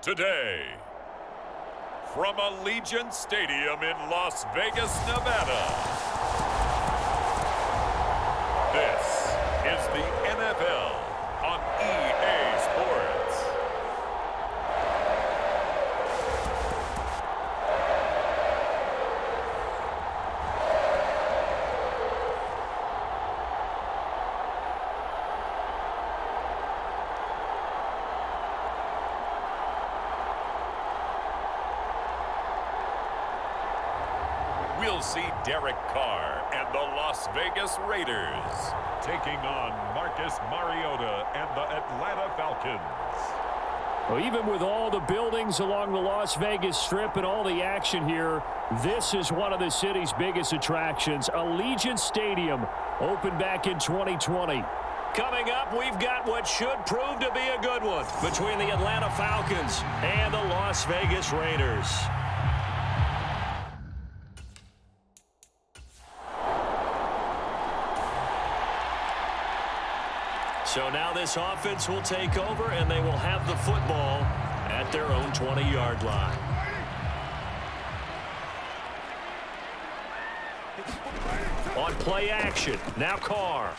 Today, from Allegiant Stadium in Las Vegas, Nevada, this is the NFL on EA Sports. We'll see Derek Carr and the Las Vegas Raiders taking on Marcus Mariota and the Atlanta Falcons. Well, even with all the buildings along the Las Vegas Strip and all the action here, this is one of the city's biggest attractions. Allegiant Stadium opened back in 2020. Coming up, we've got what should prove to be a good one between the Atlanta Falcons and the Las Vegas Raiders. So now this offense will take over, and they will have the football at their own 20-yard line. On play action, now Carr.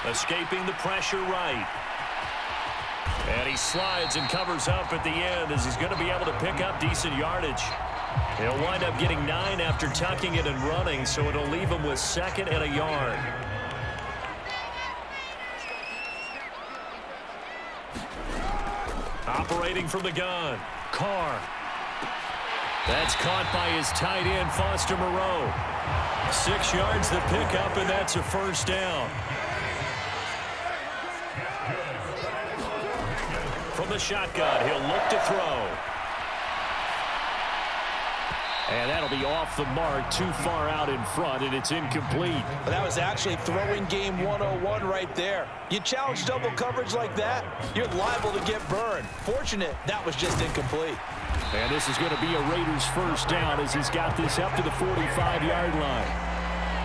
Escaping the pressure right. And he slides and covers up at the end as he's going to be able to pick up decent yardage. He'll wind up getting 9 after tucking it and running, so it'll leave him with 2nd and a yard. Operating from the gun, Carr. That's caught by his tight end, Foster Moreau. 6 yards the pickup, and that's a first down. From the shotgun, he'll look to throw. And that'll be off the mark, too far out in front, and it's incomplete. Well, that was actually throwing game 101 right there. You challenge double coverage like that, you're liable to get burned. Fortunate, that was just incomplete. And this is going to be a Raiders first down as he's got this up to the 45-yard line.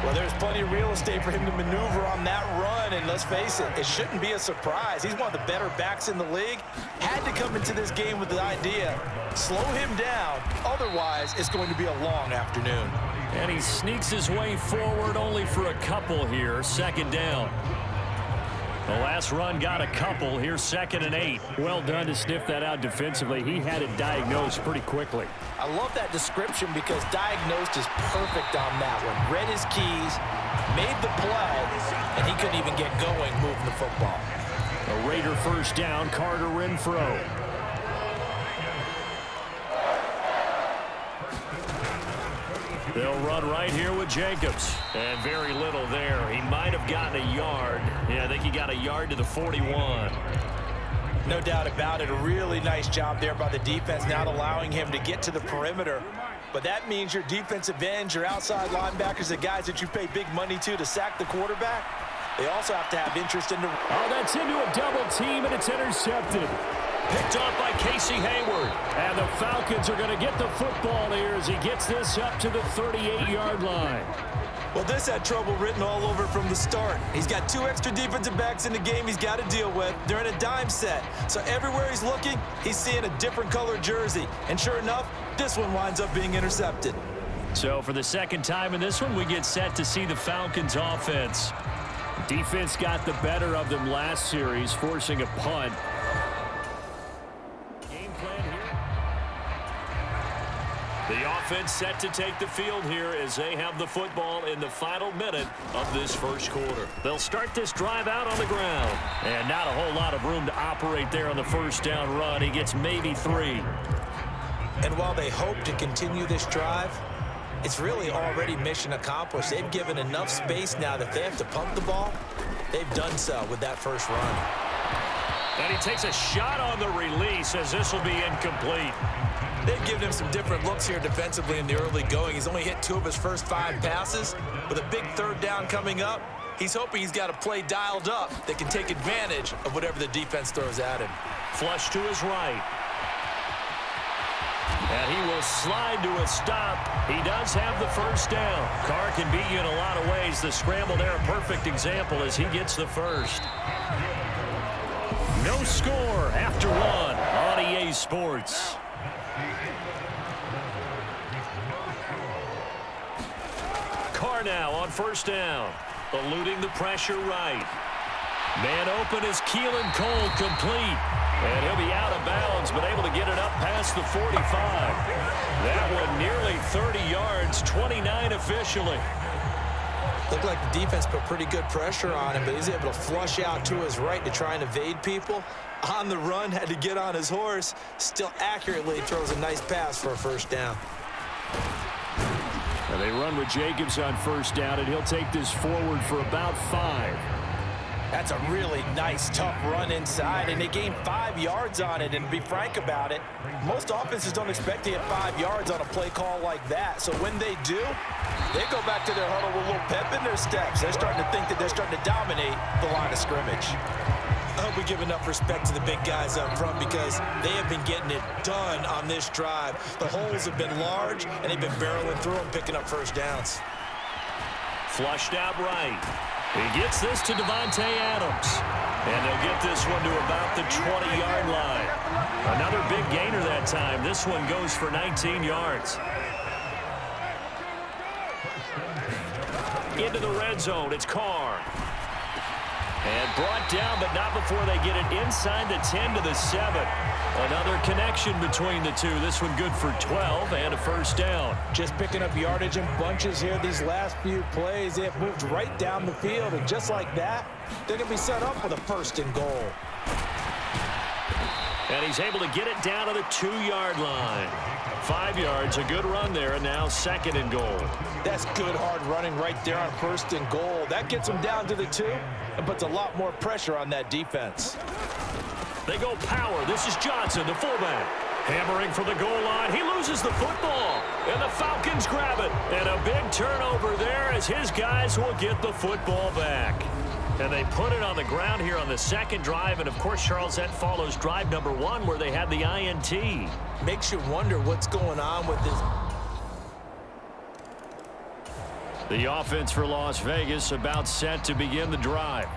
Well, there's plenty of real estate for him to maneuver on that run, and let's face it, it shouldn't be a surprise. He's one of the better backs in the league. Had to come into this game with the idea, slow him down, otherwise it's going to be a long afternoon. And he sneaks his way forward only for a couple here, 2nd down. The last run got a couple. Here's 2nd and 8. Well done to sniff that out defensively. He had it diagnosed pretty quickly. I love that description because diagnosed is perfect on that one. Read his keys, made the play, and he couldn't even get going moving the football. A Raider first down, Carter Renfro. They'll run right here with Jacobs. And very little there. He might have gotten a yard. Yeah, I think he got a yard to the 41. No doubt about it. A really nice job there by the defense, not allowing him to get to the perimeter. But that means your defensive ends, your outside linebackers, the guys that you pay big money to sack the quarterback, they also have to have interest in the... Oh, that's into a double team, and it's intercepted. Picked off by Casey Hayward. And the Falcons are going to get the football here as he gets this up to the 38-yard line. Well, this had trouble written all over from the start. He's got 2 extra defensive backs in the game he's got to deal with. They're in a dime set. So everywhere he's looking, he's seeing a different color jersey. And sure enough, this one winds up being intercepted. So for the 2nd time in this one, we get set to see the Falcons offense. Defense got the better of them last series, forcing a punt. The offense set to take the field here as they have the football in the final minute of this first quarter. They'll start this drive out on the ground. And not a whole lot of room to operate there on the first down run. He gets maybe 3. And while they hope to continue this drive, it's really already mission accomplished. They've given enough space now that they have to pump the ball. They've done so with that first run. And he takes a shot on the release as this will be incomplete. They've given him some different looks here defensively in the early going. He's only hit 2 of his first 5 passes. With a big third down coming up, he's hoping he's got a play dialed up that can take advantage of whatever the defense throws at him. Flush to his right. And he will slide to a stop. He does have the first down. Carr can beat you in a lot of ways. The scramble there, a perfect example as he gets the first. No score after 1 on EA Sports. Carr now on first down. Eluding the pressure right. Man open is Keelan Cole, complete. And he'll be out of bounds, but able to get it up past the 45. That one nearly 30 yards, 29 officially. Looked like the defense put pretty good pressure on him, but he's able to flush out to his right to try and evade people. On the run, had to get on his horse. Still accurately throws a nice pass for a first down. And they run with Jacobs on first down, and he'll take this forward for about 5. That's a really nice, tough run inside, and they gained 5 yards on it. And to be frank about it, most offenses don't expect to get 5 yards on a play call like that. So when they do, they go back to their huddle with a little pep in their steps. They're starting to think that they're starting to dominate the line of scrimmage. I hope we give enough respect to the big guys up front because they have been getting it done on this drive. The holes have been large, and they've been barreling through them, picking up first downs. Flushed out right. He gets this to Devontae Adams. And they'll get this one to about the 20-yard line. Another big gainer that time. This one goes for 19 yards. Into the red zone, it's Carr. And brought down, but not before they get it inside the 10 to the 7. Another connection between the two. This one good for 12 and a first down. Just picking up yardage in bunches here these last few plays. They have moved right down the field, and just like that, they're going to be set up with a first and goal. And he's able to get it down to the 2-yard line. 5 yards, a good run there, and now second and goal. That's good hard running right there on first and goal. That gets them down to the 2 and puts a lot more pressure on that defense. They go power. This is Johnson, the fullback. Hammering for the goal line. He loses the football. And the Falcons grab it. And a big turnover there as his guys will get the football back. And they put it on the ground here on the second drive. And, of course, Charles, that follows drive number 1 where they had the INT. Makes you wonder what's going on with this. The offense for Las Vegas about set to begin the drive.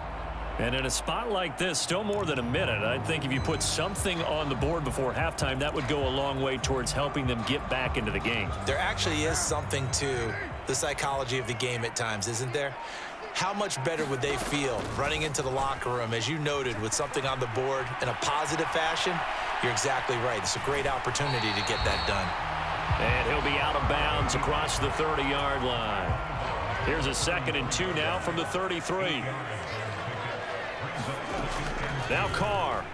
And in a spot like this, still more than a minute, I think if you put something on the board before halftime, that would go a long way towards helping them get back into the game. There actually is something to the psychology of the game at times, isn't there? How much better would they feel running into the locker room, as you noted, with something on the board in a positive fashion? You're exactly right. It's a great opportunity to get that done. And he'll be out of bounds across the 30-yard line. Here's a 2nd and 2 now from the 33. Now Carr.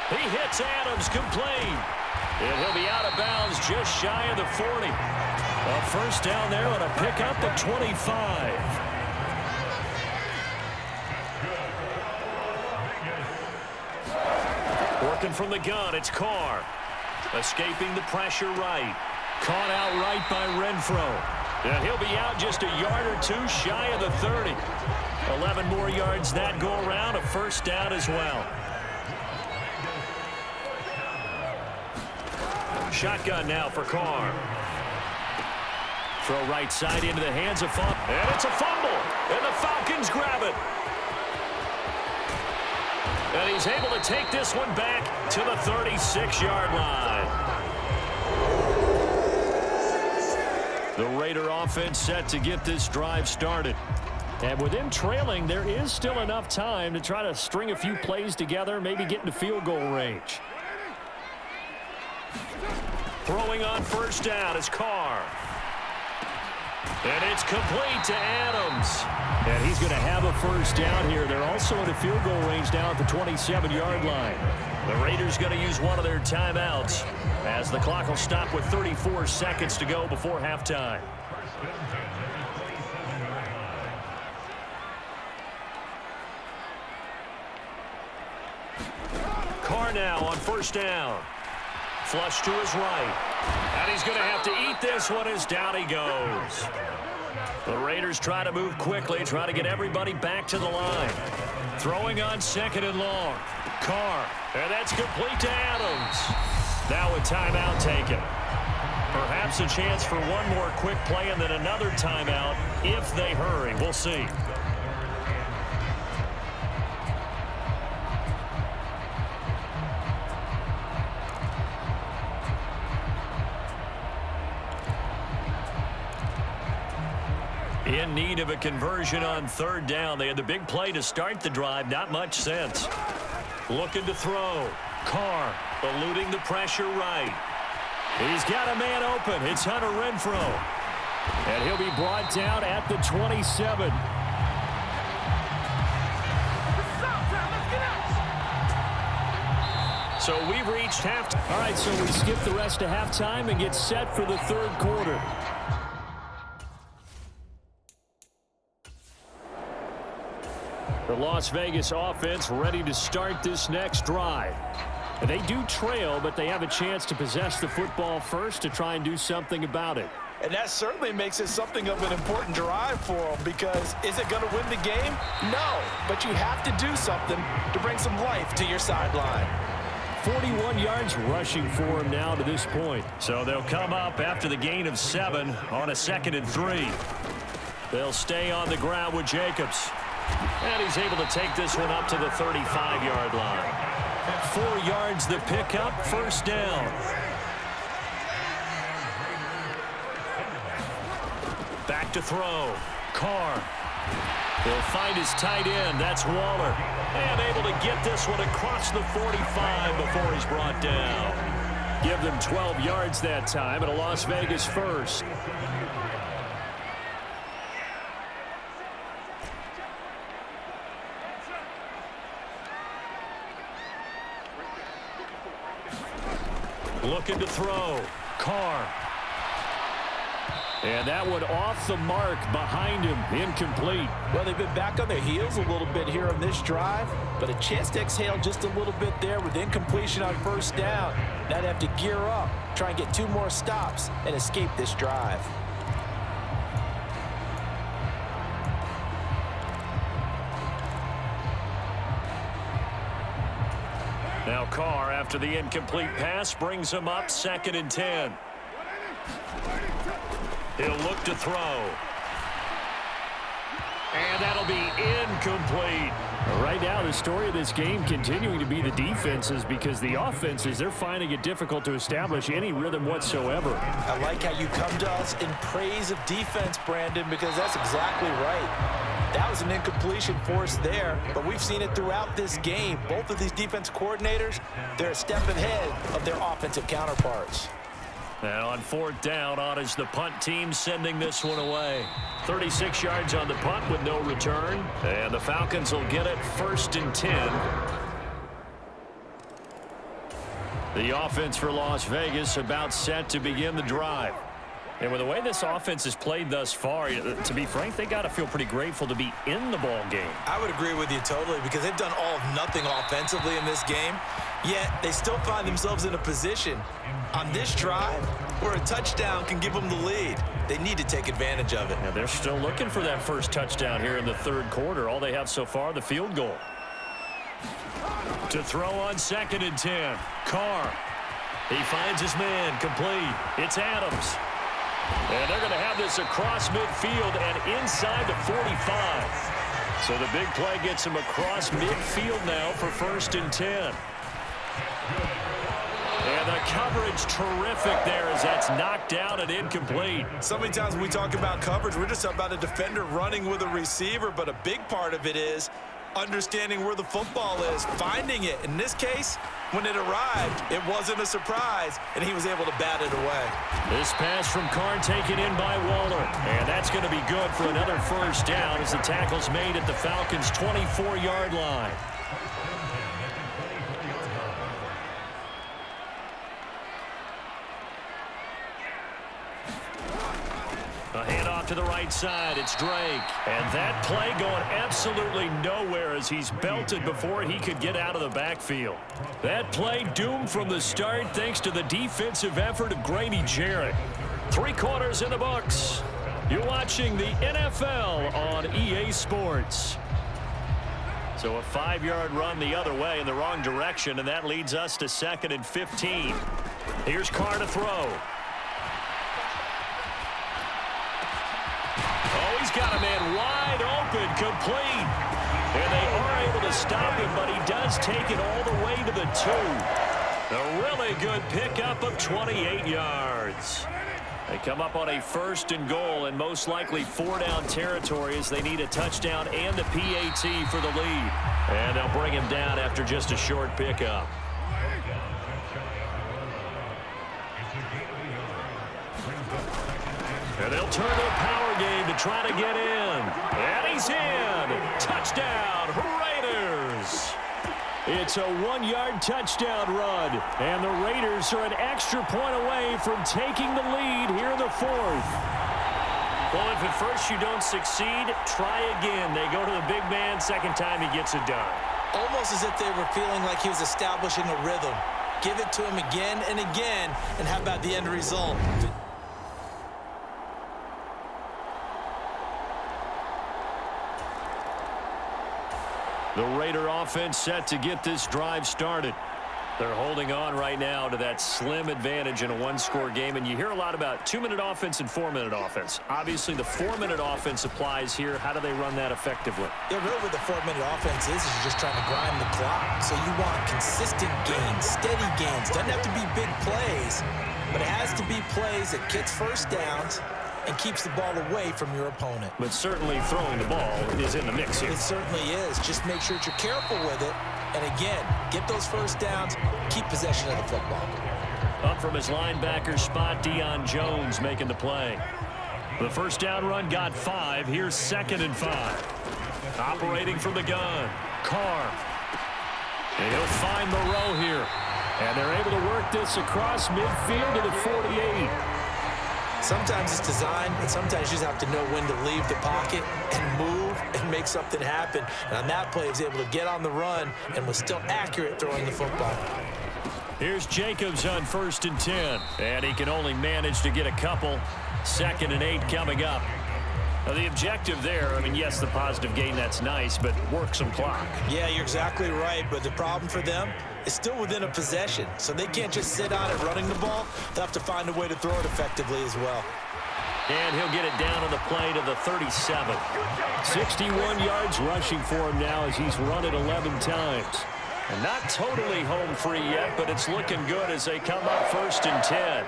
He hits Adams, complete. And he'll be out of bounds just shy of the 40. A first down there on a pickup at 25. Working from the gun, it's Carr. Escaping the pressure right. Caught out right by Renfro. And he'll be out just a yard or 2 shy of the 30. 11 more yards that go around, a first down as well. Shotgun now for Carr. Throw right side into the hands of Fumble. And it's a fumble. And the Falcons grab it. And he's able to take this one back to the 36-yard line. The Raider offense set to get this drive started. And with them trailing, there is still enough time to try to string a few plays together, maybe get into field goal range. Throwing on first down is Carr. And it's complete to Adams. And he's going to have a first down here. They're also in a field goal range now at the 27-yard line. The Raiders going to use one of their timeouts as the clock will stop with 34 seconds to go before halftime. Carr now on first down. Flush to his right. And he's going to have to eat this one as down he goes. The Raiders try to move quickly, try to get everybody back to the line. Throwing on second and long. Carr, and that's complete to Adams. Now a timeout taken. Perhaps a chance for one more quick play and then another timeout if they hurry. We'll see. In need of a conversion on third down. They had the big play to start the drive. Not much sense. Looking to throw. Carr eluding the pressure right. He's got a man open. It's Hunter Renfrow. And he'll be brought down at the 27. So we've reached halftime. All right, so we skip the rest of halftime and get set for the third quarter. The Las Vegas offense ready to start this next drive. And they do trail, but they have a chance to possess the football first to try and do something about it. And that certainly makes it something of an important drive for them, because is it going to win the game? No, but you have to do something to bring some life to your sideline. 41 yards rushing for him now to this point. So they'll come up after the gain of 7 on a 2nd and 3. They'll stay on the ground with Jacobs. And he's able to take this one up to the 35-yard line. 4 yards the pickup, first down. Back to throw. Carr. He'll find his tight end. That's Waller. And able to get this one across the 45 before he's brought down. Give them 12 yards that time, and a Las Vegas first. Looking to throw. Carr. And that one off the mark behind him. Incomplete. Well, they've been back on their heels a little bit here on this drive, but a chance to exhale just a little bit there with incompletion on first down. Now they have to gear up, try and get 2 more stops, and escape this drive. Now Carr, after the incomplete pass, brings him up 2nd and 10. He'll look to throw. And that'll be incomplete. Right now, the story of this game continuing to be the defenses, because the offenses, they're finding it difficult to establish any rhythm whatsoever. I like how you come to us in praise of defense, Brandon, because that's exactly right. That was an incompletion forced there, but we've seen it throughout this game. Both of these defense coordinators, they're a step ahead of their offensive counterparts. Now on 4th down, on is the punt team sending this one away. 36 yards on the punt with no return. And the Falcons will get it 1st and 10. The offense for Las Vegas about set to begin the drive. And with the way this offense has played thus far, to be frank, they got to feel pretty grateful to be in the ball game. I would agree with you totally, because they've done all of nothing offensively in this game, yet they still find themselves in a position on this drive where a touchdown can give them the lead. They need to take advantage of it. Now they're still looking for that first touchdown here in the third quarter. All they have so far, the field goal. To throw on 2nd and 10. Carr. He finds his man, complete. It's Adams. And they're going to have this across midfield and inside the 45. So the big play gets him across midfield now for 1st and 10. And the coverage terrific there as that's knocked down and incomplete. So many times when we talk about coverage, we're just about a defender running with a receiver, but a big part of it is understanding where the football is, finding it. In this case, when it arrived, it wasn't a surprise, and he was able to bat it away. This pass from Carr taken in by Waller. And that's going to be good for another first down as the tackle's made at the Falcons' 24-yard line. A handoff to the right side. It's Drake. And that play going absolutely nowhere as he's belted before he could get out of the backfield. That play doomed from the start thanks to the defensive effort of Grady Jarrett. 3 quarters in the books. You're watching the NFL on EA Sports. So a 5-yard run the other way in the wrong direction, and that leads us to 2nd and 15. Here's Carr to throw. He's got a man wide open, complete. And they are able to stop him, but he does take it all the way to the 2. A really good pickup of 28 yards. They come up on a 1st and goal and most likely 4-down territory as they need a touchdown and a PAT for the lead. And they'll bring him down after just a short pickup. And they'll turn to a power game to try to get in. And he's in. Touchdown, Raiders. It's a 1-yard touchdown run. And the Raiders are an extra point away from taking the lead here in the 4th. Well, if at first you don't succeed, try again. They go to the big man. Second time he gets it done. Almost as if they were feeling like he was establishing a rhythm. Give it to him again and again. And how about the end result? The Raider offense set to get this drive started. They're holding on right now to that slim advantage in a 1-score game. And you hear a lot about 2-minute offense and 4-minute offense. Obviously, the 4-minute offense applies here. How do they run that effectively? Yeah, really what the 4-minute offense is you're just trying to grind the clock. So you want consistent gains, steady gains. Doesn't have to be big plays, but it has to be plays that gets first downs and keeps the ball away from your opponent. But certainly throwing the ball is in the mix here. It certainly is. Just make sure that you're careful with it. And again, get those first downs, keep possession of the football. Up from his linebacker spot, Deion Jones making the play. The first down run got 5. Here's 2nd and 5. Operating from the gun, Carr. And he'll find Moreau here. And they're able to work this across midfield to the 48. Sometimes it's designed, and sometimes you just have to know when to leave the pocket and move and make something happen. And on that play, he was able to get on the run and was still accurate throwing the football. Here's Jacobs on 1st and 10. And he can only manage to get a couple. 2nd and 8 coming up. Now, the objective there, I mean, yes, the positive gain, that's nice, but work some clock. Yeah, you're exactly right, but the problem for them is still within a possession, so they can't just sit on it running the ball. They'll have to find a way to throw it effectively as well. And he'll get it down on the play to the 37. 61 yards rushing for him now as he's run it 11 times. And not totally home free yet, but it's looking good as they come up 1st and 10.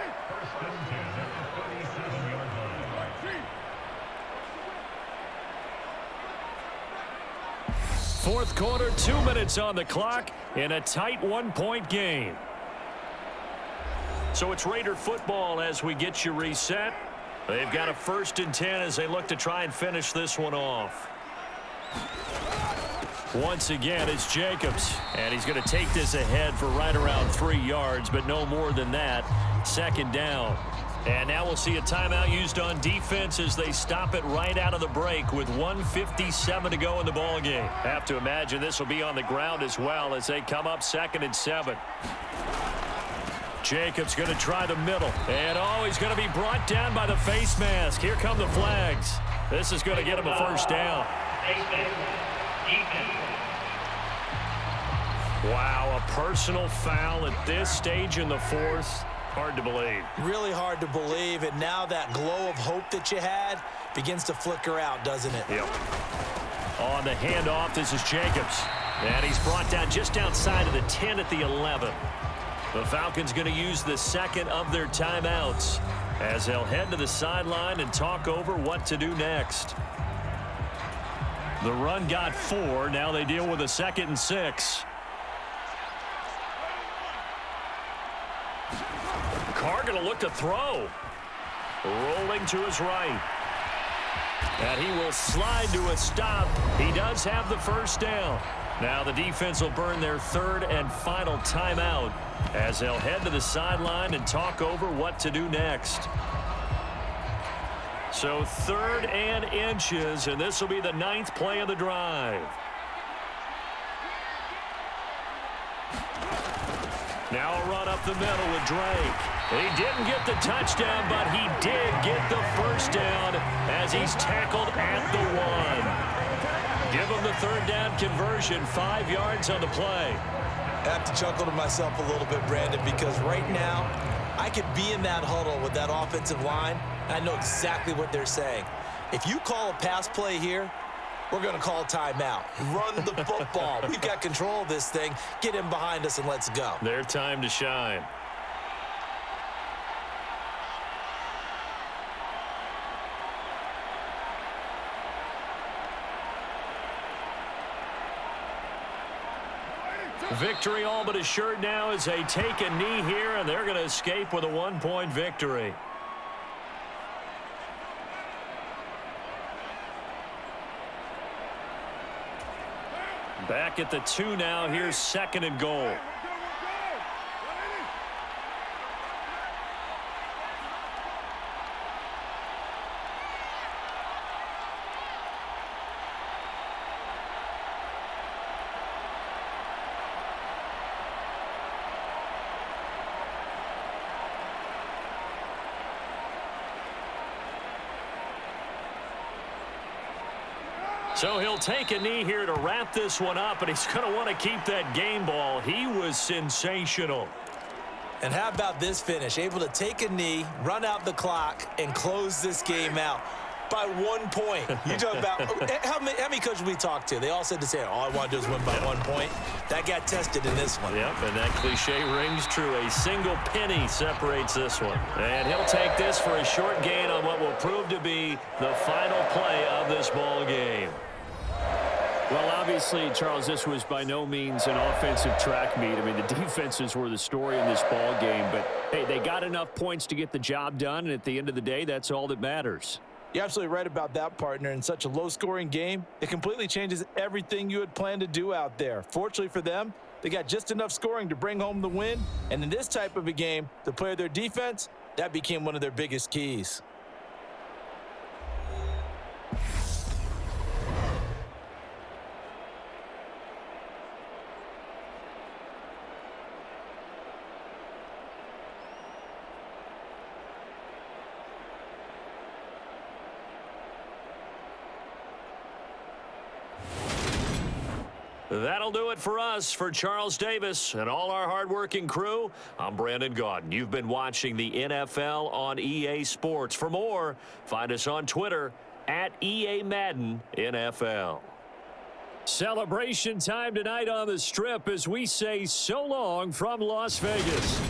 Fourth quarter, 2 minutes on the clock in a tight 1-point game. So it's Raider football as we get you reset. They've got a 1st and 10 as they look to try and finish this one off. Once again, it's Jacobs, and he's going to take this ahead for right around 3 yards, but no more than that. 2nd down. And now we'll see a timeout used on defense as they stop it right out of the break with 1:57 to go in the ballgame. Have to imagine this will be on the ground as well as they come up 2nd and 7. Jacobs going to try the middle. And, he's going to be brought down by the face mask. Here come the flags. This is going to get him a 1st down. Wow, a personal foul at this stage in the 4th. Hard to believe. Really hard to believe, and now that glow of hope that you had begins to flicker out, doesn't it? Yep. On the handoff, this is Jacobs. And he's brought down just outside of the 10 at the 11. The Falcons going to use the 2nd of their timeouts as they'll head to the sideline and talk over what to do next. The run got 4. Now they deal with a 2nd and 6. Carr going to look to throw. Rolling to his right. And he will slide to a stop. He does have the first down. Now the defense will burn their 3rd and final timeout as they'll head to the sideline and talk over what to do next. So 3rd and inches, and this will be the 9th play of the drive. Now a run up the middle with Drake. He didn't get the touchdown, but he did get the first down as he's tackled at the 1. Give him the 3rd down conversion, 5 yards on the play. I have to chuckle to myself a little bit, Brandon, because right now I could be in that huddle with that offensive line. I know exactly what they're saying. If you call a pass play here, we're going to call timeout. Run the football. We've got control of this thing. Get him behind us and let's go. Their time to shine. Victory all but assured now as they take a knee here, and they're going to escape with a 1-point victory. Back at the 2 now. Here's 2nd and goal. So he'll take a knee here to wrap this one up, and he's going to want to keep that game ball. He was sensational. And how about this finish? Able to take a knee, run out the clock, and close this game out by 1 point. You talk about how many coaches we talked to? They all said the same. All I want to do is win by 1 point. That got tested in this one. Yep, and that cliche rings true. A single penny separates this one. And he'll take this for a short gain on what will prove to be the final play of this ball game. Well, obviously, Charles, this was by no means an offensive track meet. I mean, the defenses were the story in this ball game. But, hey, they got enough points to get the job done, and at the end of the day, that's all that matters. You're absolutely right about that, partner. In such a low-scoring game, it completely changes everything you had planned to do out there. Fortunately for them, they got just enough scoring to bring home the win. And in this type of a game, to play their defense, that became one of their biggest keys. That'll do it for us. For Charles Davis and all our hardworking crew, I'm Brandon Gaudin. You've been watching the NFL on EA Sports. For more, find us on Twitter at EA Madden NFL. Celebration time tonight on the Strip as we say so long from Las Vegas.